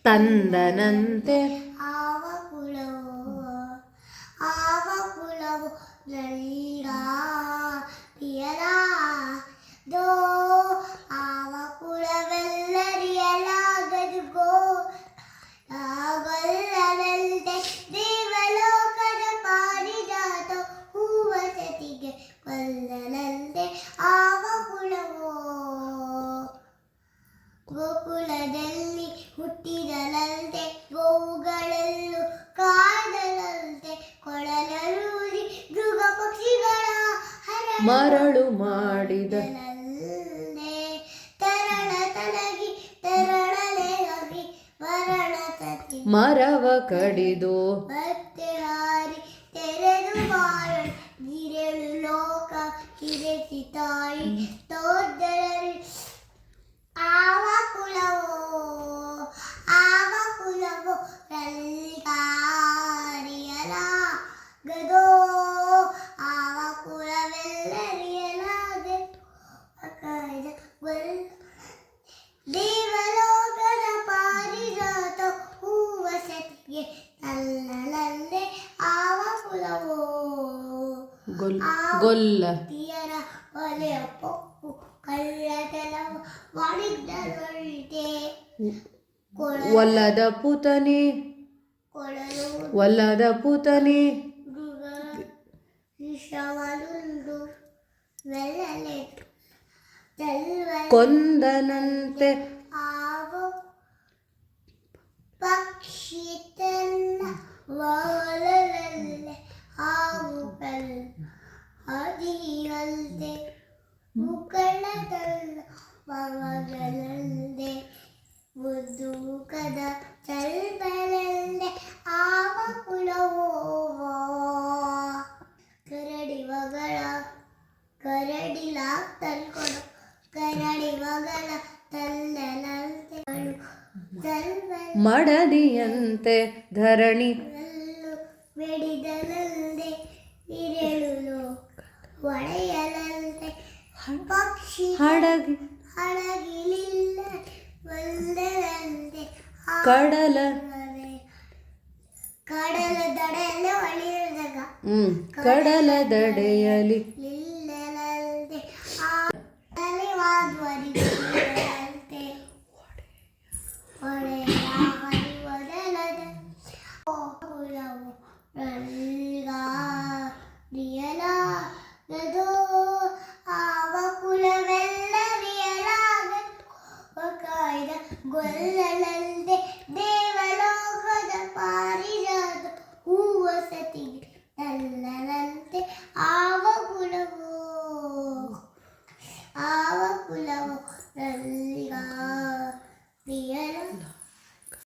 ತಂದನಂತೆ ಆವ ಕುಲವೋ ನಲಿಗಾರಿಯಲಾದೋ ಆವ ಕುಲವೆಲ್ಲರಿಯಲಾಗದು ಗೊಲ್ಲದಂತೆ ದೇವಲೋಕದ ಪಾರಿಜಾತ ಹೂವಸತಿಗೆ ಕೊಲ್ಲದಂತೆ ಆವ ಕುಲವೋ ಗೋಕುಲದಲ್ಲಿ ಹುಟ್ಟಿದನಂತೆ ಗೋವುಗಳೆಲ್ಲೂ ಕಾದನಂತೆ ಕೊಳಲೂರಿ ಮೃಗ ಪಕ್ಷಿಗಳ ಮರಳು ಮಾಡಿದ ತರಳ ತಲಗಿ ತೆರಳಲೆಗಾಗಿ ಮರಣ ತತ್ತಿ ಮರವ ಕಡಿದು ಮತ್ತೆ ಹಾರಿ ತೆರೆದು ಮಾರಣ ಗಿರೆಳು ಲೋಕ ಕಿರೆಸಿ ತಾಯಿ ತೋದರಲ್ಲಿ ಆವ ಕುಲವೋ ನಲಿಗಾರಿಯಲಾಗದೋ ಆವ ಕುಲವೆಲ್ಲರಿಯಲಾಗದು ದೇವಲೋಕದ ಪಾರಿಜಾತ ಹೂವಸತಿಗೆ ನಲ್ಲನಂದೆ ಆವ ಕುಲವೋ ಗೊಲ್ಲ ತೀಯರ ಒಲೆಯ ಪೊಕ್ಕು ಕಳ್ಳತನವ ಮಾಡಿದ್ದರಂತೆ ಒಲ್ಲದ ಪುತನಿ ವಿಷವನುಂಡು ವೆಲ್ಲಲೆ ಕೊಂದನಂತೆ ಆವ ಪಕ್ಷಿ ತನ್ನ ವಾಲಲಲ್ಲೆ ಹಾವು ಅದಿಯಲ್ದೆ ಮುಕ್ಕಳದಲ್ಲ ಮಗಗಳಲ್ದೆ ಮುದುಕದ ಚಲ್ಬಲಲ್ದೆ ಆವ ಕುಲವೋ ಕರಡಿಲಾಗ್ತಲ್ಕೊಡು ಕರಡಿವಗಳ ತಲ್ಲನಂತೆ ಮಡದಿಯಂತೆ ಧರಣಿ ಬೆಡಿದನಂದೆ ಇರೆಳು ಒಡೆಯಲಂತೆ ಪಕ್ಷಿ ಹಡಗಿಲಿಲ್ಲ ಒಂದರಂತೆ ಕಡಲ ದಡೆಯಲ್ಲಿ ಒಳಿದಾಗ ಕಡಲ ದಡೆಯಲಿ